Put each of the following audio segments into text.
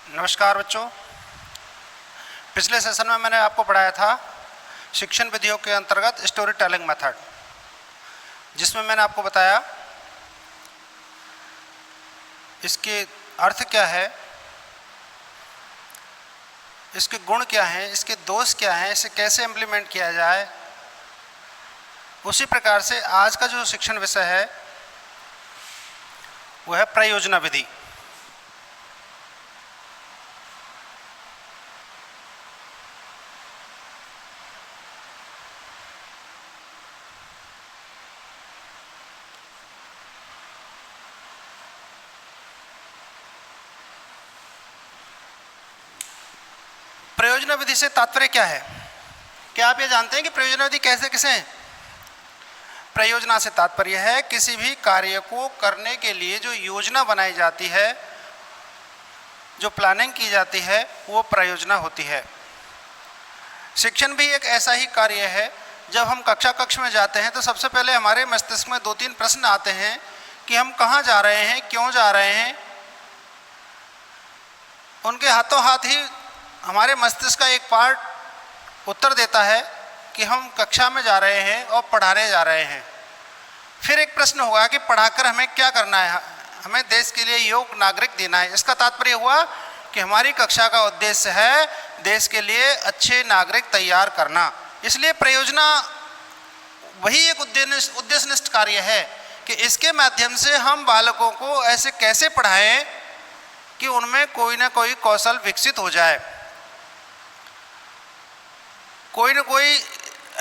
नमस्कार बच्चों। पिछले सेशन में मैंने आपको पढ़ाया था शिक्षण विधियों के अंतर्गत स्टोरी टेलिंग मेथड, जिसमें मैंने आपको बताया इसके अर्थ क्या है, इसके गुण क्या हैं, इसके दोष क्या हैं, इसे कैसे इम्प्लीमेंट किया जाए। उसी प्रकार से आज का जो शिक्षण विषय है वह है प्रयोजना विधि। प्रयोजना विधि से तात्पर्य क्या है? क्या आप ये जानते हैं कि प्रयोजना विधि कैसे है? प्रयोजना से तात्पर्य है किसी भी कार्य को करने के लिए जो योजना बनाई जाती है, जो प्लानिंग की जाती है, वो प्रयोजना होती है। शिक्षण भी एक ऐसा ही कार्य है। जब हम कक्ष में जाते हैं तो सबसे पहले हमारे मस्तिष्क में 2-3 प्रश्न आते हैं कि हम कहाँ जा रहे हैं, क्यों जा रहे हैं। उनके हाथों हाथ ही हमारे मस्तिष्क का एक पार्ट उत्तर देता है कि हम कक्षा में जा रहे हैं और पढ़ाने जा रहे हैं। फिर एक प्रश्न होगा कि पढ़ाकर हमें क्या करना है, हमें देश के लिए योग्य नागरिक देना है। इसका तात्पर्य हुआ कि हमारी कक्षा का उद्देश्य है देश के लिए अच्छे नागरिक तैयार करना। इसलिए प्रयोजना वही एक उद्देश्यनिष्ठ कार्य है कि इसके माध्यम से हम बालकों को ऐसे कैसे पढ़ाएं कि उनमें कोई ना कोई कौशल विकसित हो जाए, कोई ना कोई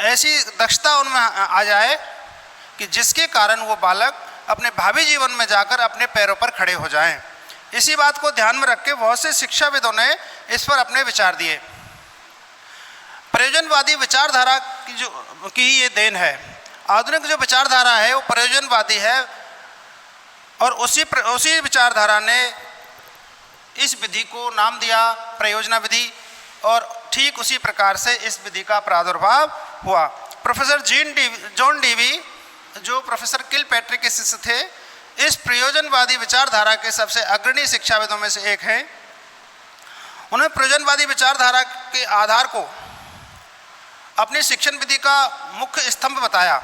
ऐसी दक्षता उनमें आ जाए कि जिसके कारण वो बालक अपने भावी जीवन में जाकर अपने पैरों पर खड़े हो जाएं। इसी बात को ध्यान में रख के बहुत से शिक्षाविदों ने इस पर अपने विचार दिए। प्रयोजनवादी विचारधारा की ये देन है। आधुनिक जो विचारधारा है वो प्रयोजनवादी है और उसी विचारधारा ने इस विधि को नाम दिया प्रयोजना विधि, और ठीक उसी प्रकार से इस विधि का प्रादुर्भाव हुआ। प्रोफेसर जॉन डीवी, जो प्रोफेसर किलपैट्रिक के शिष्य थे, इस प्रयोजनवादी विचारधारा के सबसे अग्रणी शिक्षाविदों में से एक हैं। उन्होंने प्रयोजनवादी विचारधारा के आधार को अपनी शिक्षण विधि का मुख्य स्तंभ बताया।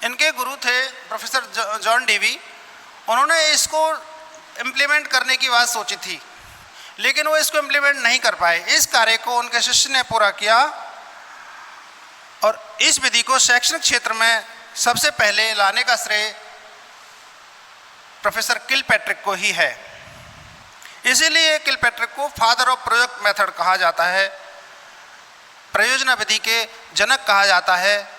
इनके गुरु थे प्रोफेसर जॉन डीवी। उन्होंने इसको इम्प्लीमेंट करने की बात सोची थी, लेकिन वो इसको इम्प्लीमेंट नहीं कर पाए। इस कार्य को उनके शिष्य ने पूरा किया और इस विधि को शैक्षणिक क्षेत्र में सबसे पहले लाने का श्रेय प्रोफेसर किलपैट्रिक को ही है। इसीलिए किलपैट्रिक को फादर ऑफ प्रोजेक्ट मेथड कहा जाता है, प्रयोजना विधि के जनक कहा जाता है।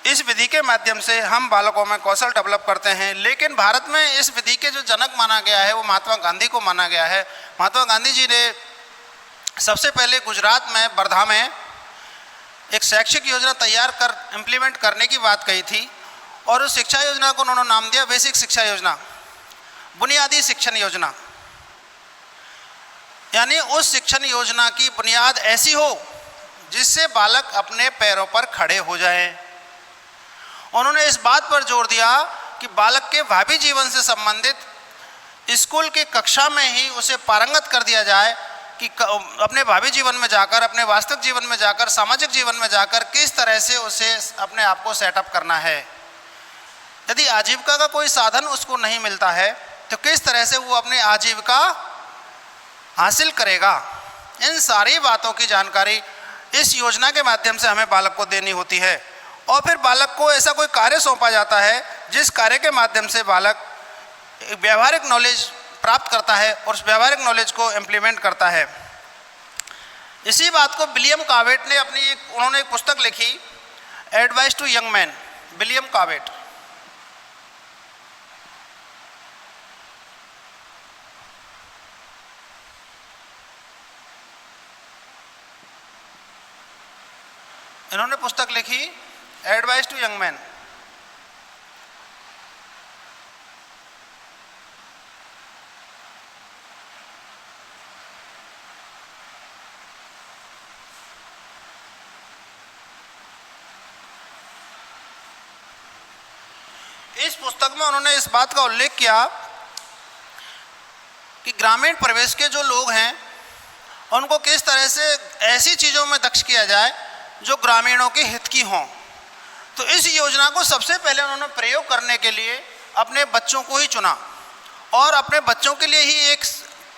इस विधि के माध्यम से हम बालकों में कौशल डेवलप करते हैं। लेकिन भारत में इस विधि के जो जनक माना गया है वो महात्मा गांधी को माना गया है। महात्मा गांधी जी ने सबसे पहले गुजरात में वर्धा में एक शैक्षिक योजना तैयार कर इम्प्लीमेंट करने की बात कही थी, और उस शिक्षा योजना को उन्होंने नाम दिया बेसिक शिक्षा योजना, बुनियादी शिक्षण योजना। यानी उस शिक्षण योजना की बुनियाद ऐसी हो जिससे बालक अपने पैरों पर खड़े हो जाए। उन्होंने इस बात पर जोर दिया कि बालक के भावी जीवन से संबंधित स्कूल की कक्षा में ही उसे पारंगत कर दिया जाए कि अपने भावी जीवन में जाकर, अपने वास्तविक जीवन में जाकर, सामाजिक जीवन में जाकर किस तरह से उसे अपने आप को सेटअप करना है। यदि आजीविका का कोई साधन उसको नहीं मिलता है तो किस तरह से वो अपनी आजीविका हासिल करेगा। इन सारी बातों की जानकारी इस योजना के माध्यम से हमें बालक को देनी होती है। और फिर बालक को ऐसा कोई कार्य सौंपा जाता है जिस कार्य के माध्यम से बालक व्यावहारिक नॉलेज प्राप्त करता है और उस व्यावहारिक नॉलेज को इम्प्लीमेंट करता है। इसी बात को विलियम कावेट ने उन्होंने एक पुस्तक लिखी, advice to young man, William Cobbett. इन्होंने पुस्तक लिखी एडवाइस टू यंग मैन। इस पुस्तक में उन्होंने इस बात का उल्लेख किया कि ग्रामीण परिवेश के जो लोग हैं उनको किस तरह से ऐसी चीज़ों में दक्ष किया जाए जो ग्रामीणों के हित की हों। तो इस योजना को सबसे पहले उन्होंने प्रयोग करने के लिए अपने बच्चों को ही चुना और अपने बच्चों के लिए ही एक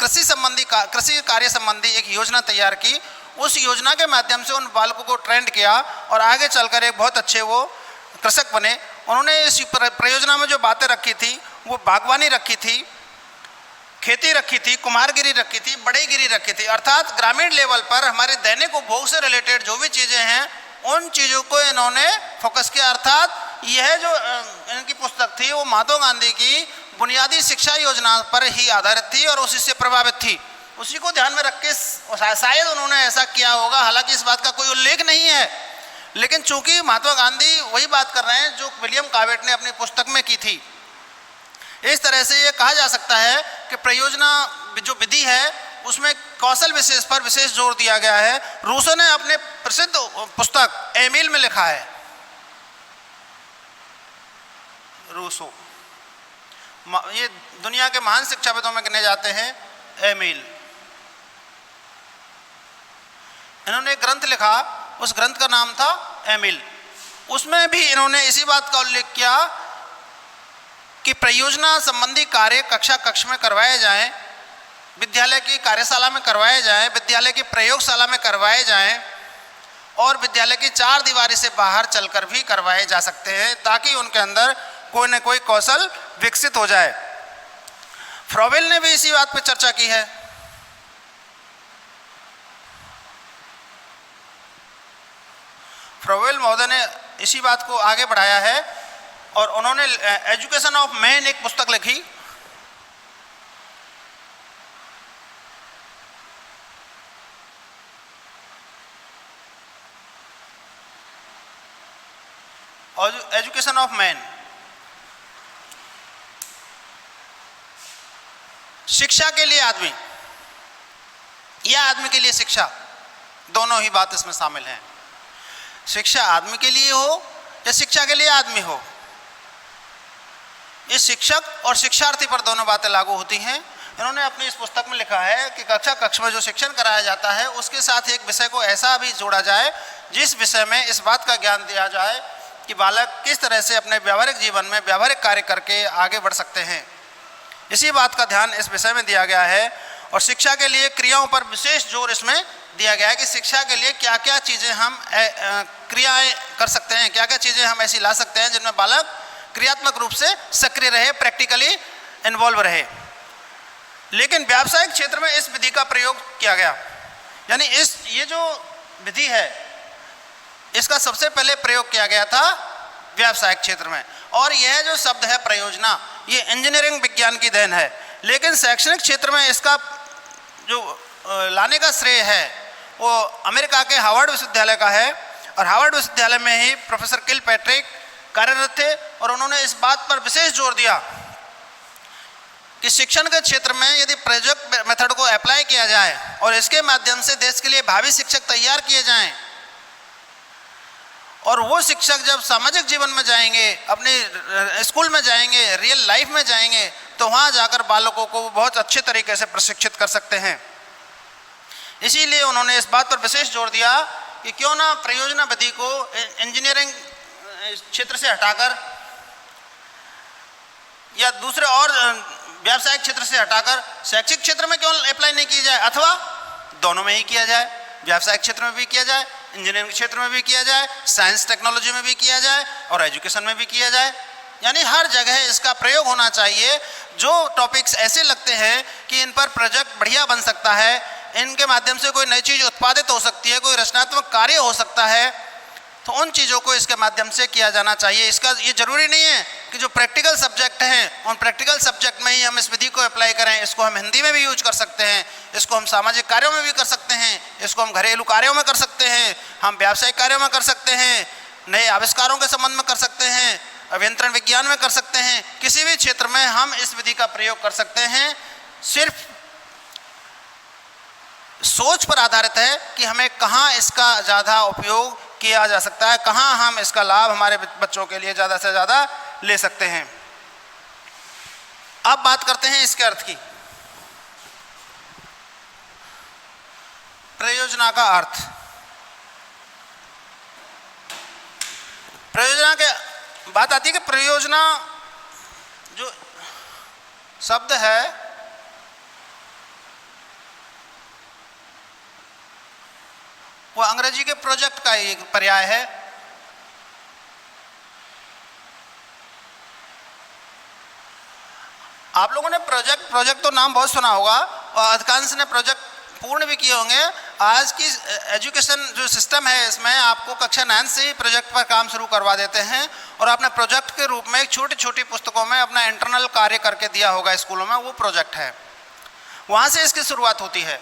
कृषि कार्य संबंधी एक योजना तैयार की। उस योजना के माध्यम से उन बालकों को ट्रेंड किया और आगे चलकर एक बहुत अच्छे वो कृषक बने। उन्होंने इस परियोजना में जो बातें रखी थी वो बागवानी रखी थी, खेती रखी थी, कुम्हारगिरी रखी थी, बढ़ईगिरी रखी थी, अर्थात ग्रामीण लेवल पर हमारे दैनिक उपभोग से रिलेटेड जो भी चीज़ें हैं उन चीज़ों को इन्होंने फोकस किया। अर्थात यह जो इनकी पुस्तक थी वो महात्मा गांधी की बुनियादी शिक्षा योजना पर ही आधारित थी और उसी से प्रभावित थी। उसी को ध्यान में रख के शायद उन्होंने ऐसा किया होगा, हालांकि इस बात का कोई उल्लेख नहीं है, लेकिन चूंकि महात्मा गांधी वही बात कर रहे हैं जो विलियम कावेट ने अपनी पुस्तक में की थी। इस तरह से ये कहा जा सकता है कि परियोजना जो विधि है उसमें कौशल विशेष पर विशेष जोर दिया गया है। रूसो ने अपने प्रसिद्ध पुस्तक एमिल में लिखा है, रूसो ये दुनिया के महान शिक्षाविदों में गिने जाते हैं, एमिल। इन्होंने एक ग्रंथ लिखा, उस ग्रंथ का नाम था एमिल। उसमें भी इन्होंने इसी बात का उल्लेख किया कि परियोजना संबंधी कार्य कक्ष में करवाए जाएं, विद्यालय की कार्यशाला में करवाए जाएं, विद्यालय की प्रयोगशाला में करवाए जाएं और विद्यालय की चार दीवारी से बाहर चलकर भी करवाए जा सकते हैं ताकि उनके अंदर कोई न कोई कौशल विकसित हो जाए। फ्रॉवेल ने भी इसी बात पर चर्चा की है। फ्रॉवेल महोदय ने इसी बात को आगे बढ़ाया है और उन्होंने एजुकेशन ऑफ मैन एक पुस्तक लिखी। और एजुकेशन ऑफ मैन, शिक्षा के लिए आदमी या आदमी के लिए शिक्षा, दोनों ही बात इसमें शामिल हैं। शिक्षा आदमी के लिए हो या शिक्षा के लिए आदमी हो, ये शिक्षक और शिक्षार्थी पर दोनों बातें लागू होती हैं। इन्होंने अपनी इस पुस्तक में लिखा है कि कक्ष में जो शिक्षण कराया जाता है उसके साथ एक विषय को ऐसा भी जोड़ा जाए जिस विषय में इस बात का ज्ञान दिया जाए कि बालक किस तरह से अपने व्यावहारिक जीवन में व्यावहारिक कार्य करके आगे बढ़ सकते हैं। इसी बात का ध्यान इस विषय में दिया गया है और शिक्षा के लिए क्रियाओं पर विशेष जोर इसमें दिया गया है कि शिक्षा के लिए क्या क्या चीज़ें हम क्रियाएं कर सकते हैं, क्या क्या चीज़ें हम ऐसी ला सकते हैं जिनमें बालक क्रियात्मक रूप से सक्रिय रहे, प्रैक्टिकली इन्वॉल्व रहे। लेकिन व्यावसायिक क्षेत्र में इस विधि का प्रयोग किया गया, यानी ये जो विधि है इसका सबसे पहले प्रयोग किया गया था व्यावसायिक क्षेत्र में। और यह जो शब्द है परियोजना, ये इंजीनियरिंग विज्ञान की देन है, लेकिन शैक्षणिक क्षेत्र में इसका जो लाने का श्रेय है वो अमेरिका के हार्वर्ड विश्वविद्यालय का है। और हार्वर्ड विश्वविद्यालय में ही प्रोफेसर किलपैट्रिक कार्यरत थे और उन्होंने इस बात पर विशेष जोर दिया कि शिक्षण के क्षेत्र में यदि प्रोजेक्ट मेथड को अप्लाई किया जाए और इसके माध्यम से देश के लिए भावी शिक्षक तैयार किए जाएं और वो शिक्षक जब सामाजिक जीवन में जाएंगे, अपने स्कूल में जाएंगे, रियल लाइफ में जाएंगे, तो वहाँ जाकर बालकों को बहुत अच्छे तरीके से प्रशिक्षित कर सकते हैं। इसीलिए उन्होंने इस बात पर विशेष जोर दिया कि क्यों ना परियोजना विधि को इंजीनियरिंग क्षेत्र से हटाकर या दूसरे और व्यावसायिक क्षेत्र से हटाकर शैक्षिक क्षेत्र में क्यों अप्लाई नहीं की जाए, अथवा दोनों में ही किया जाए, व्यावसायिक क्षेत्र में भी किया जाए, इंजीनियरिंग क्षेत्र में भी किया जाए, साइंस टेक्नोलॉजी में भी किया जाए और एजुकेशन में भी किया जाए। यानी हर जगह इसका प्रयोग होना चाहिए। जो टॉपिक्स ऐसे लगते हैं कि इन पर प्रोजेक्ट बढ़िया बन सकता है, इनके माध्यम से कोई नई चीज़ उत्पादित हो सकती है, कोई रचनात्मक कार्य हो सकता है, तो उन चीज़ों को इसके माध्यम से किया जाना चाहिए। इसका ये जरूरी नहीं है कि जो प्रैक्टिकल सब्जेक्ट हैं उन प्रैक्टिकल सब्जेक्ट में ही हम इस विधि को अप्लाई करें। इसको हम हिंदी में भी यूज कर सकते हैं, इसको हम सामाजिक कार्यों में भी कर सकते हैं, इसको हम घरेलू कार्यों में कर सकते हैं, हम व्यावसायिक कार्यों में कर सकते हैं, नए आविष्कारों के संबंध में कर सकते हैं, अभियंत्रण विज्ञान में कर सकते हैं, किसी भी क्षेत्र में हम इस विधि का प्रयोग कर सकते हैं। सिर्फ सोच पर आधारित है कि हमें कहाँ इसका ज़्यादा उपयोग किया जा सकता है, कहाँ हम इसका लाभ हमारे बच्चों के लिए ज़्यादा से ज़्यादा ले सकते हैं। अब बात करते हैं इसके अर्थ की। प्रयोजना का अर्थ, प्रयोजना के बात आती है कि प्रयोजना जो शब्द है वो अंग्रेजी के प्रोजेक्ट का एक पर्याय है। आप लोगों ने प्रोजेक्ट तो नाम बहुत सुना होगा और अधिकांश ने प्रोजेक्ट पूर्ण भी किए होंगे। आज की एजुकेशन जो सिस्टम है इसमें आपको कक्षा 9 से ही प्रोजेक्ट पर काम शुरू करवा देते हैं और आपने प्रोजेक्ट के रूप में एक छोटी छोटी पुस्तकों में अपना इंटरनल कार्य करके दिया होगा स्कूलों में, वो प्रोजेक्ट है, वहाँ से इसकी शुरुआत होती है।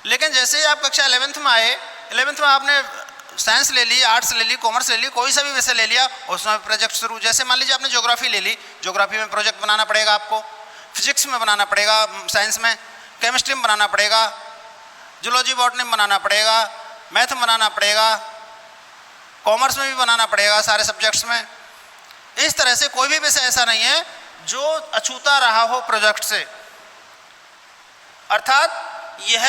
लेकिन जैसे ही आप कक्षा 11th में आए, 11th में आपने साइंस ले ली, आर्ट्स ले ली, कॉमर्स ले ली, कोई सा भी विषय ले लिया, उसमें प्रोजेक्ट शुरू। जैसे मान लीजिए आपने ज्योग्राफी ले ली, ज्योग्राफी में प्रोजेक्ट बनाना पड़ेगा आपको, फिजिक्स में बनाना पड़ेगा, साइंस में केमिस्ट्री में बनाना पड़ेगा, जूलॉजी बॉटनी में बनाना पड़ेगा, मैथ में बनाना पड़ेगा, कॉमर्स में भी बनाना पड़ेगा, सारे सब्जेक्ट्स में। इस तरह से कोई भी विषय ऐसा नहीं है जो अछूता रहा हो प्रोजेक्ट से। अर्थात यह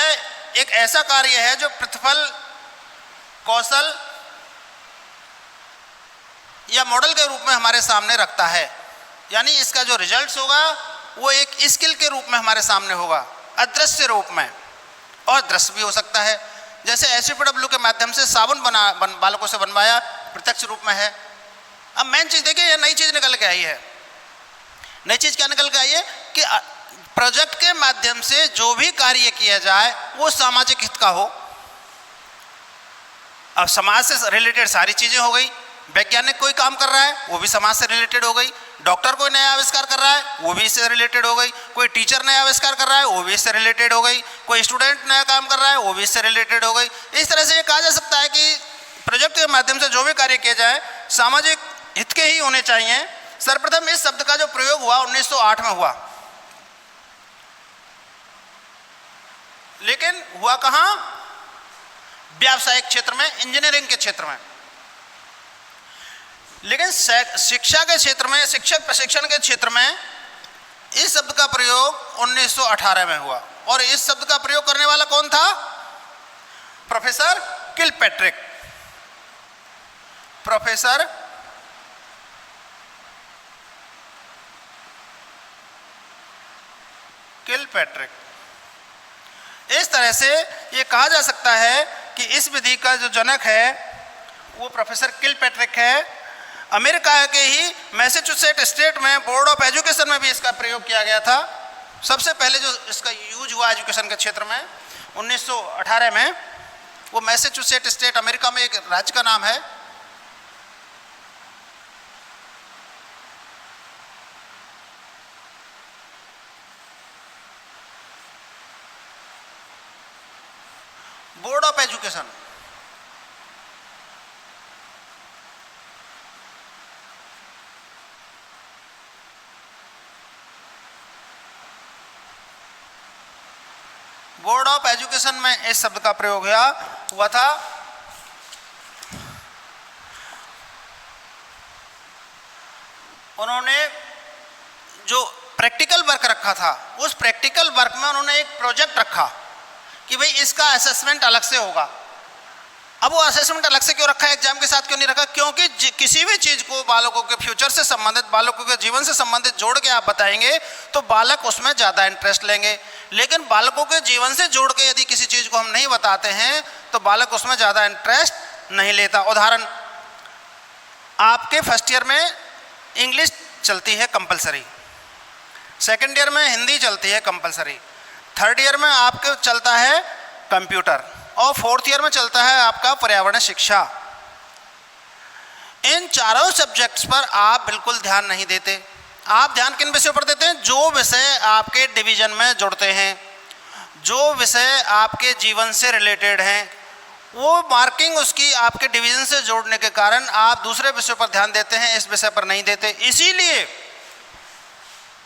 एक ऐसा कार्य है जो प्रतिफल, कौशल या मॉडल के रूप में हमारे सामने रखता है, यानी इसका जो रिजल्ट्स होगा वो एक स्किल के रूप में हमारे सामने होगा, अदृश्य रूप में, और दृश्य भी हो सकता है। जैसे SUPW के माध्यम से साबुन बालकों से बनवाया, प्रत्यक्ष रूप में है। अब मेन चीज़ देखिए, ये नई चीज़ निकल के आई है। नई चीज़ क्या निकल के आई है कि प्रोजेक्ट के माध्यम से जो भी कार्य किया जाए वो सामाजिक हित का हो। अब समाज से रिलेटेड सारी चीज़ें हो गई, वैज्ञानिक कोई काम कर रहा है वो भी समाज से रिलेटेड हो गई, डॉक्टर कोई नया आविष्कार कर रहा है वो भी इससे रिलेटेड हो गई, कोई टीचर नया आविष्कार कर रहा है वो भी इससे रिलेटेड हो गई, कोई स्टूडेंट नया काम कर रहा है वो भी इससे रिलेटेड हो गई। इस तरह से ये कहा जा सकता है कि प्रोजेक्ट के माध्यम से जो भी कार्य किए जाए सामाजिक हित के ही होने चाहिए। सर्वप्रथम इस शब्द का जो प्रयोग हुआ 1908 में हुआ, लेकिन हुआ कहाँ? व्यावसायिक क्षेत्र में, इंजीनियरिंग के क्षेत्र में। लेकिन शिक्षा के क्षेत्र में, शिक्षक प्रशिक्षण के क्षेत्र में इस शब्द का प्रयोग 1918 में हुआ। और इस शब्द का प्रयोग करने वाला कौन था? Professor Kilpatrick. Professor Kilpatrick. इस तरह से ये कहा जा सकता है कि इस विधि का जो जनक है वो प्रोफेसर किलपैट्रिक है। अमेरिका के ही मैसेच्यूसेट्स स्टेट में बोर्ड ऑफ एजुकेशन में भी इसका प्रयोग किया गया था। सबसे पहले जो इसका यूज हुआ एजुकेशन के क्षेत्र में 1918 में, वो मैसेच्यूसेट्स स्टेट अमेरिका में एक राज्य का नाम है। Board of education. Board of education में इस शब्द का प्रयोग हुआ था। उन्होंने जो प्रैक्टिकल वर्क रखा था, उस प्रैक्टिकल वर्क में उन्होंने एक प्रोजेक्ट रखा कि भाई इसका असेसमेंट अलग से होगा। अब वो असेसमेंट अलग से क्यों रखा है, एग्जाम के साथ क्यों नहीं रखा? क्योंकि किसी भी चीज़ को बालकों के फ्यूचर से संबंधित, बालकों के जीवन से संबंधित जोड़ के आप बताएंगे तो बालक उसमें ज़्यादा इंटरेस्ट लेंगे। लेकिन बालकों के जीवन से जोड़ के यदि किसी चीज़ को हम नहीं बताते हैं तो बालक उसमें ज़्यादा इंटरेस्ट नहीं लेता। उदाहरण, आपके फर्स्ट ईयर में इंग्लिश चलती है कंपलसरी, सेकेंड ईयर में हिंदी चलती है कंपलसरी, थर्ड ईयर में आपके चलता है कंप्यूटर, और फोर्थ ईयर में चलता है आपका पर्यावरण शिक्षा। इन चारों सब्जेक्ट्स पर आप बिल्कुल ध्यान नहीं देते। आप ध्यान किन विषयों पर देते हैं? जो विषय आपके डिवीजन में जुड़ते हैं, जो विषय आपके जीवन से रिलेटेड हैं, वो मार्किंग उसकी आपके डिवीजन से जोड़ने के कारण आप दूसरे विषयों पर ध्यान देते हैं, इस विषय पर नहीं देते। इसीलिए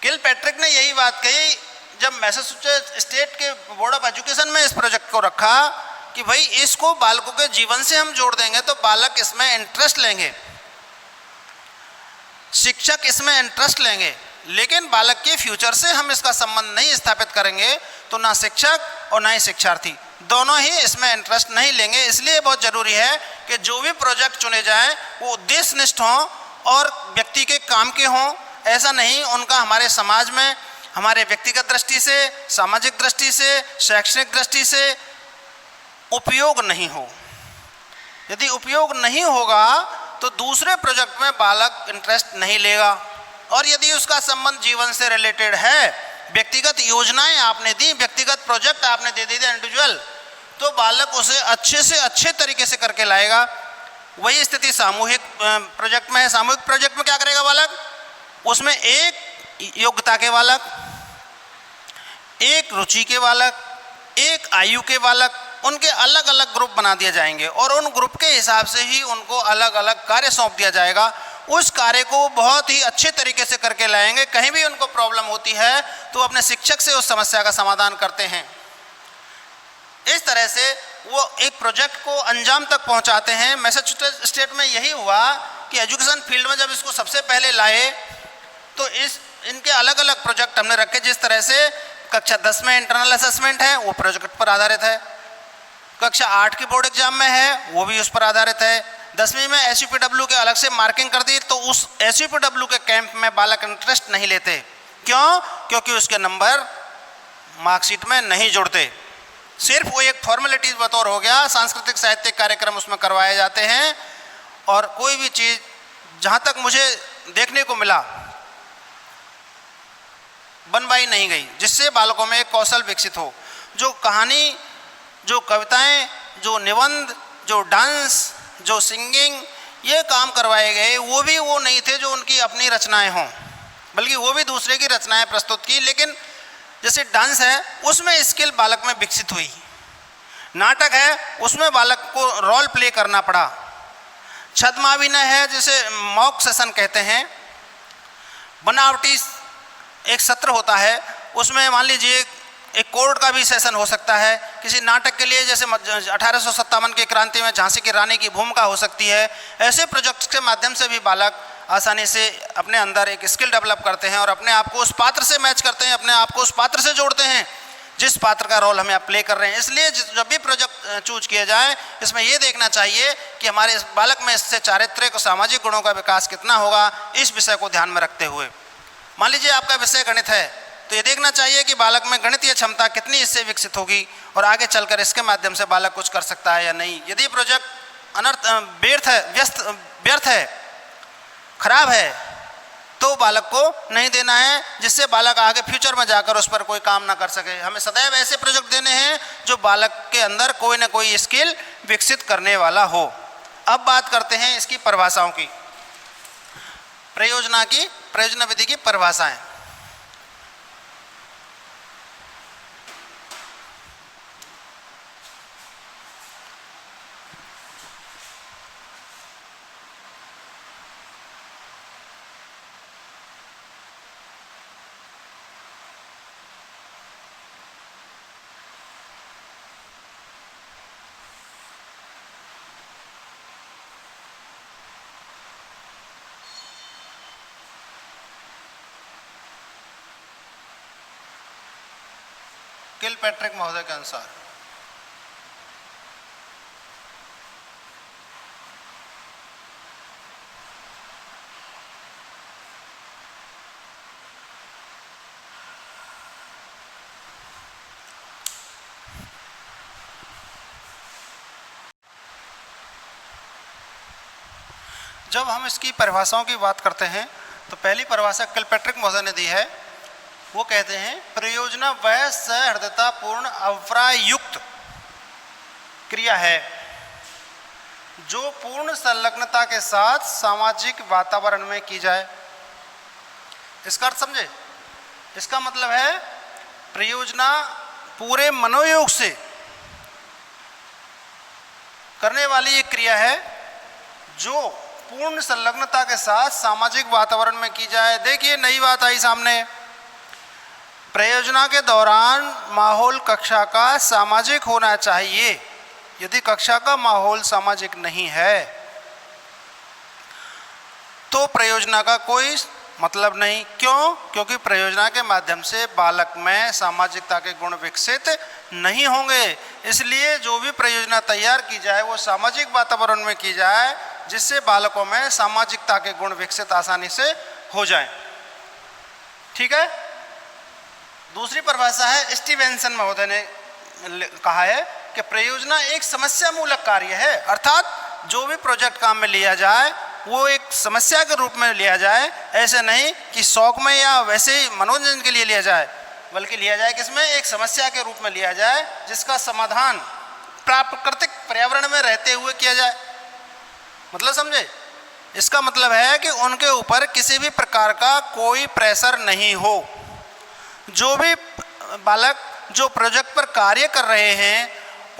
किलपैट्रिक ने यही बात कही जब मैसेच्यूसेट्स स्टेट के बोर्ड ऑफ एजुकेशन में इस प्रोजेक्ट को रखा कि भाई इसको बालकों के जीवन से हम जोड़ देंगे तो बालक इसमें इंटरेस्ट लेंगे, शिक्षक इसमें इंटरेस्ट लेंगे, लेकिन बालक के फ्यूचर से हम इसका संबंध नहीं स्थापित करेंगे तो ना शिक्षक और ना ही शिक्षार्थी दोनों ही इसमें इंटरेस्ट नहीं लेंगे। इसलिए बहुत ज़रूरी है कि जो भी प्रोजेक्ट चुने जाएं वो उद्देश्यनिष्ठ हों और व्यक्ति के काम के हों। ऐसा नहीं उनका हमारे समाज में, हमारे व्यक्तिगत दृष्टि से, सामाजिक दृष्टि से, शैक्षणिक दृष्टि से उपयोग नहीं हो। यदि उपयोग नहीं होगा तो दूसरे प्रोजेक्ट में बालक इंटरेस्ट नहीं लेगा। और यदि उसका संबंध जीवन से रिलेटेड है, व्यक्तिगत योजनाएं आपने दी, व्यक्तिगत प्रोजेक्ट आपने दे दिया इंडिविजुअल, तो बालक उसे अच्छे से अच्छे तरीके से करके लाएगा। वही स्थिति सामूहिक प्रोजेक्ट में है। सामूहिक प्रोजेक्ट में क्या करेगा बालक? उसमें एक योग्यता के बालक, एक रुचि के बालक, एक आयु के बालक, उनके अलग अलग ग्रुप बना दिए जाएंगे और उन ग्रुप के हिसाब से ही उनको अलग अलग कार्य सौंप दिया जाएगा। उस कार्य को बहुत ही अच्छे तरीके से करके लाएंगे। कहीं भी उनको प्रॉब्लम होती है तो अपने शिक्षक से उस समस्या का समाधान करते हैं। इस तरह से वो एक प्रोजेक्ट को अंजाम तक पहुंचाते हैं। मैसाचुसेट्स स्टेट में यही हुआ कि एजुकेशन फील्ड में जब इसको सबसे पहले लाए तो इनके अलग अलग प्रोजेक्ट हमने रखे। जिस तरह से कक्षा 10 में इंटरनल असेसमेंट है वो प्रोजेक्ट पर आधारित है, कक्षा 8 की बोर्ड एग्जाम में है वो भी उस पर आधारित है, 10वीं में SUPW के अलग से मार्किंग कर दी तो उस SUPW के कैंप में बालक इंटरेस्ट नहीं लेते। क्यों? क्योंकि उसके नंबर मार्कशीट में नहीं जुड़ते। सिर्फ वो एक फॉर्मेलिटीज बतौर हो गया। सांस्कृतिक साहित्यिक कार्यक्रम उसमें करवाए जाते हैं और कोई भी चीज़ जहाँ तक मुझे देखने को मिला बनवाई नहीं गई जिससे बालकों में एक कौशल विकसित हो। जो कहानी, जो कविताएं, जो निबंध, जो डांस, जो सिंगिंग, ये काम करवाए गए वो भी वो नहीं थे जो उनकी अपनी रचनाएं हों, बल्कि वो भी दूसरे की रचनाएं प्रस्तुत की। लेकिन जैसे डांस है उसमें स्किल बालक में विकसित हुई, नाटक है उसमें बालक को रोल प्ले करना पड़ा, छद्माभिनय है जिसे मॉक सेशन कहते हैं, बनावटी एक सत्र होता है उसमें मान लीजिए एक कोर्ट का भी सेशन हो सकता है। किसी नाटक के लिए जैसे 1857 की क्रांति में झांसी की रानी की भूमिका हो सकती है। ऐसे प्रोजेक्ट्स के माध्यम से भी बालक आसानी से अपने अंदर एक स्किल डेवलप करते हैं और अपने आप को उस पात्र से मैच करते हैं, अपने आप को उस पात्र से जोड़ते हैं जिस पात्र का रोल हमें आप प्ले कर रहे हैं। इसलिए जब भी प्रोजेक्ट चूज किया जाए इसमें यह देखना चाहिए कि हमारे इस बालक में इससे चारित्रिक और सामाजिक गुणों का विकास कितना होगा, इस विषय को ध्यान में रखते हुए। मान लीजिए आपका विषय गणित है तो ये देखना चाहिए कि बालक में गणितीय क्षमता कितनी इससे विकसित होगी और आगे चलकर इसके माध्यम से बालक कुछ कर सकता है या नहीं। यदि प्रोजेक्ट व्यर्थ है, खराब है, तो बालक को नहीं देना है जिससे बालक आगे फ्यूचर में जाकर उस पर कोई काम ना कर सके। हमें सदैव ऐसे प्रोजेक्ट देने हैं जो बालक के अंदर कोई ना कोई स्किल विकसित करने वाला हो। अब बात करते हैं इसकी परिभाषाओं की, प्रयोजना विधि की परिभाषाएं। किलपैट्रिक महोदय के अनुसार जब हम इसकी परिभाषाओं की बात करते हैं तो पहली परिभाषा किलपैट्रिक महोदय ने दी है। वो कहते हैं प्रयोजना वह सहृदयतापूर्ण अभिप्रायुक्त क्रिया है जो पूर्ण संलग्नता के साथ सामाजिक वातावरण में की जाए। इसका अर्थ समझे? इसका मतलब है प्रयोजना पूरे मनोयोग से करने वाली एक क्रिया है जो पूर्ण संलग्नता के साथ सामाजिक वातावरण में की जाए। देखिए नई बात आई सामने, प्रयोजना के दौरान माहौल कक्षा का सामाजिक होना चाहिए। यदि कक्षा का माहौल सामाजिक नहीं है तो प्रयोजना का कोई मतलब नहीं। क्यों? क्योंकि प्रयोजना के माध्यम से बालक में सामाजिकता के गुण विकसित नहीं होंगे। इसलिए जो भी प्रयोजना तैयार की जाए वो सामाजिक वातावरण में की जाए, जिससे बालकों में सामाजिकता के गुण विकसित आसानी से हो जाए। ठीक है। दूसरी परिभाषा है, स्टीवेंसन महोदय ने कहा है कि प्रयोजना एक समस्या मूलक कार्य है, अर्थात जो भी प्रोजेक्ट काम में लिया जाए वो एक समस्या के रूप में लिया जाए, ऐसे नहीं कि शौक में या वैसे ही मनोरंजन के लिए लिया जाए, बल्कि लिया जाए किसमें, एक समस्या के रूप में लिया जाए जिसका समाधान प्राकृतिक पर्यावरण में रहते हुए किया जाए। मतलब समझे? इसका मतलब है कि उनके ऊपर किसी भी प्रकार का कोई प्रेशर नहीं हो। जो भी बालक जो प्रोजेक्ट पर कार्य कर रहे हैं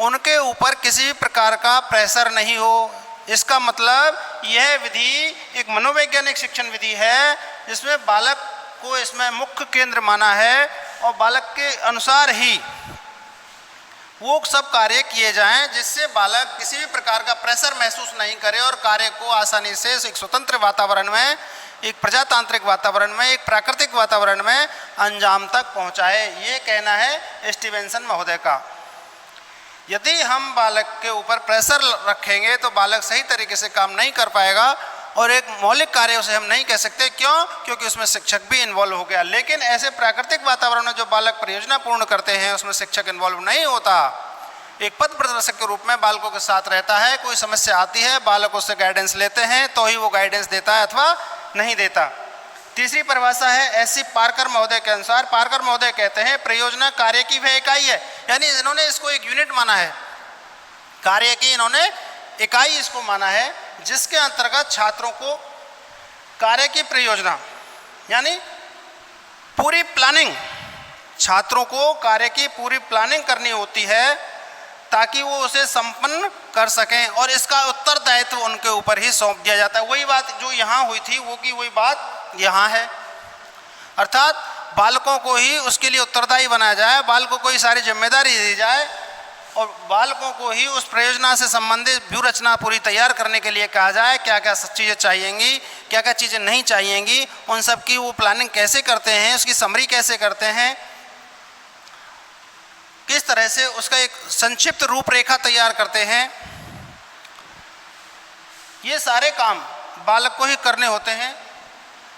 उनके ऊपर किसी भी प्रकार का प्रेशर नहीं हो। इसका मतलब यह विधि एक मनोवैज्ञानिक शिक्षण विधि है जिसमें बालक को इसमें मुख्य केंद्र माना है और बालक के अनुसार ही वो सब कार्य किए जाएं जिससे बालक किसी भी प्रकार का प्रेशर महसूस नहीं करे और कार्य को आसानी से एक स्वतंत्र वातावरण में, एक प्रजातांत्रिक वातावरण में, एक प्राकृतिक वातावरण में अंजाम तक पहुंचाए। ये कहना है स्टीवेंसन महोदय का। यदि हम बालक के ऊपर प्रेशर रखेंगे तो बालक सही तरीके से काम नहीं कर पाएगा और एक मौलिक कार्य उसे हम नहीं कह सकते। क्यों? क्योंकि उसमें शिक्षक भी इन्वॉल्व हो गया। लेकिन ऐसे प्राकृतिक वातावरण में जो बालक परियोजना पूर्ण करते हैं उसमें शिक्षक इन्वॉल्व नहीं होता, एक पथ प्रदर्शक के रूप में बालकों के साथ रहता है। कोई समस्या आती है बालक उससे गाइडेंस लेते हैं तो ही वो गाइडेंस देता है अथवा नहीं देता। तीसरी परिभाषा है एस.सी. पार्कर महोदय के अनुसार। पार्कर महोदय कहते हैं परियोजना कार्य की वह इकाई है, यानी इन्होंने इसको एक यूनिट माना है, कार्य की इन्होंने इकाई इसको माना है जिसके अंतर्गत छात्रों को कार्य की प्रयोजना यानी पूरी प्लानिंग, छात्रों को कार्य की पूरी प्लानिंग करनी होती है ताकि वो उसे संपन्न कर सकें और इसका उत्तरदायित्व उनके ऊपर ही सौंप दिया जाता है। वही बात जो यहाँ हुई थी वो की वही बात यहाँ है, अर्थात बालकों को ही उसके लिए उत्तरदायी बनाया जाए, बालकों को ही सारी जिम्मेदारी दी जाए और बालकों को ही उस प्रयोजना से संबंधित व्यू रचना पूरी तैयार करने के लिए कहा जाए। क्या क्या चीज़ें चाहिएंगी, क्या क्या चीज़ें नहीं चाहिएंगी, उन सब की वो प्लानिंग कैसे करते हैं, उसकी समरी कैसे करते हैं, किस तरह से उसका एक संक्षिप्त रूपरेखा तैयार करते हैं। ये सारे काम बालक को ही करने होते हैं।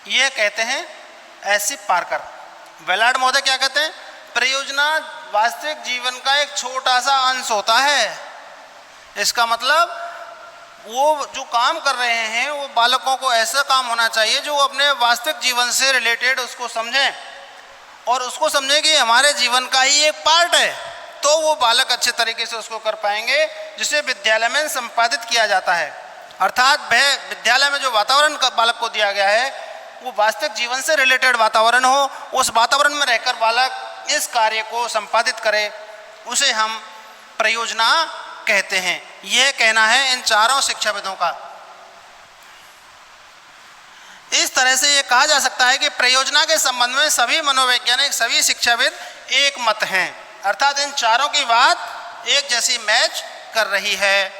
ये कहते हैं एस.सी. पार्कर। वेलार्ड महोदय क्या कहते हैं? परियोजना वास्तविक जीवन का एक छोटा सा अंश होता है। इसका मतलब वो जो काम कर रहे हैं वो बालकों को ऐसा काम होना चाहिए जो अपने वास्तविक जीवन से रिलेटेड उसको समझें और उसको समझें कि हमारे जीवन का ही एक पार्ट है, तो वो बालक अच्छे तरीके से उसको कर पाएंगे, जिसे विद्यालय में संपादित किया जाता है। अर्थात वह विद्यालय में जो वातावरण बालक को दिया गया है वो वास्तविक जीवन से रिलेटेड वातावरण हो, उस वातावरण में रहकर बालक इस कार्य को संपादित करे, उसे हम परियोजना कहते हैं। यह कहना है इन चारों शिक्षाविदों का। इस तरह से ये कहा जा सकता है कि परियोजना के संबंध में सभी मनोवैज्ञानिक, सभी शिक्षाविद एक मत हैं, अर्थात इन चारों की बात एक जैसी मैच कर रही है।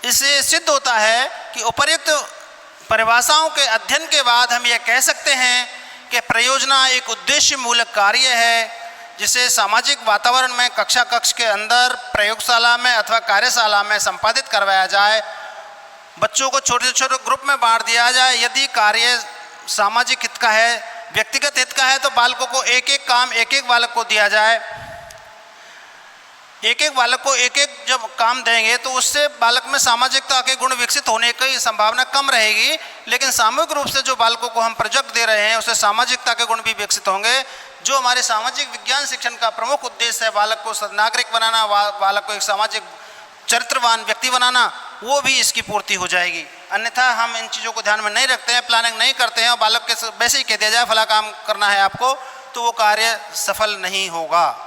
इससे सिद्ध होता है कि उपर्युक्त परिभाषाओं के अध्ययन के बाद हम यह कह सकते हैं कि परियोजना एक उद्देश्य मूलक कार्य है जिसे सामाजिक वातावरण में कक्षा कक्ष के अंदर, प्रयोगशाला में अथवा कार्यशाला में संपादित करवाया जाए। बच्चों को छोटे छोटे ग्रुप में बांट दिया जाए। यदि कार्य सामाजिक हित का है, व्यक्तिगत हित का है, तो बालकों को एक एक काम एक एक बालक को दिया जाए। एक एक बालक को एक एक जब काम देंगे तो उससे बालक में सामाजिकता के गुण विकसित होने की संभावना कम रहेगी, लेकिन सामूहिक रूप से जो बालकों को हम प्रोजेक्ट दे रहे हैं उससे सामाजिकता के गुण भी विकसित होंगे। जो हमारे सामाजिक विज्ञान शिक्षण का प्रमुख उद्देश्य है, बालक को सदनागरिक बनाना, बालक को एक सामाजिक चरित्रवान व्यक्ति बनाना, वो भी इसकी पूर्ति हो जाएगी। अन्यथा हम इन चीज़ों को ध्यान में नहीं रखते हैं, प्लानिंग नहीं करते हैं और बालक के वैसे ही कह दिया जाए फला काम करना है आपको, तो वो कार्य सफल नहीं होगा।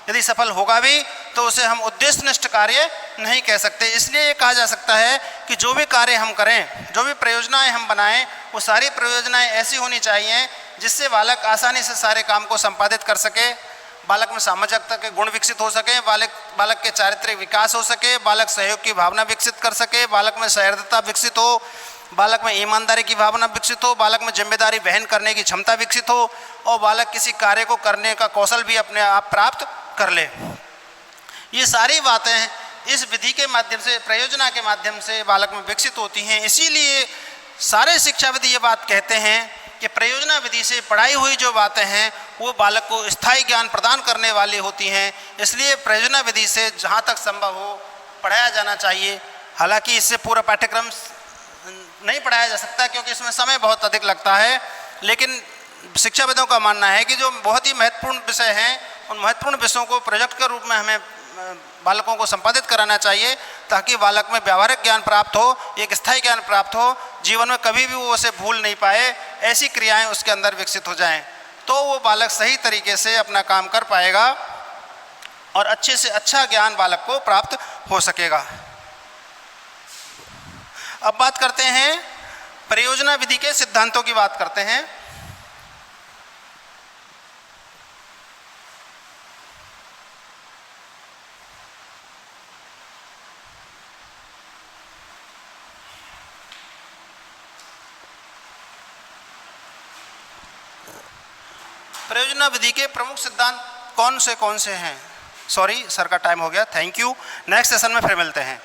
यदि सफल होगा भी तो उसे हम उद्देश्यनिष्ठ कार्य नहीं कह सकते। इसलिए ये कहा जा सकता है कि जो भी कार्य हम करें, जो भी परियोजनाएं हम बनाएं, वो सारी परियोजनाएं ऐसी होनी चाहिए जिससे बालक आसानी से सारे काम को संपादित कर सके, बालक में सामाजिकता के गुण विकसित हो सके, बालक के चारित्रिक विकास हो सके, बालक सहयोग की भावना विकसित कर सके, बालक में सहृदयता विकसित हो, बालक में ईमानदारी की भावना विकसित हो, बालक में जिम्मेदारी वहन करने की क्षमता विकसित हो और बालक किसी कार्य को करने का कौशल भी अपने आप प्राप्त कर ले। ये सारी बातें इस विधि के माध्यम से, प्रयोजना के माध्यम से बालक में विकसित होती हैं। इसीलिए सारे शिक्षाविद ये बात कहते हैं कि प्रयोजना विधि से पढ़ाई हुई जो बातें हैं वो बालक को स्थायी ज्ञान प्रदान करने वाली होती हैं। इसलिए प्रयोजना विधि से जहाँ तक संभव हो पढ़ाया जाना चाहिए। हालांकि इससे पूरा पाठ्यक्रम नहीं पढ़ाया जा सकता क्योंकि इसमें समय बहुत अधिक लगता है, लेकिन शिक्षाविदों का मानना है कि जो बहुत ही महत्वपूर्ण विषय हैं उन महत्वपूर्ण विषयों को प्रोजेक्ट के रूप में हमें बालकों को संपादित कराना चाहिए ताकि बालक में व्यावहारिक ज्ञान प्राप्त हो, एक स्थायी ज्ञान प्राप्त हो, जीवन में कभी भी वो उसे भूल नहीं पाए, ऐसी क्रियाएं उसके अंदर विकसित हो जाएं, तो वो बालक सही तरीके से अपना काम कर पाएगा और अच्छे से अच्छा ज्ञान बालक को प्राप्त हो सकेगा। अब बात करते हैं परियोजना विधि के सिद्धांतों की बात करते हैं। परियोजना विधि के प्रमुख सिद्धांत कौन से हैं? सॉरी सर का टाइम हो गया। Thank you. नेक्स्ट सेशन में फिर मिलते हैं।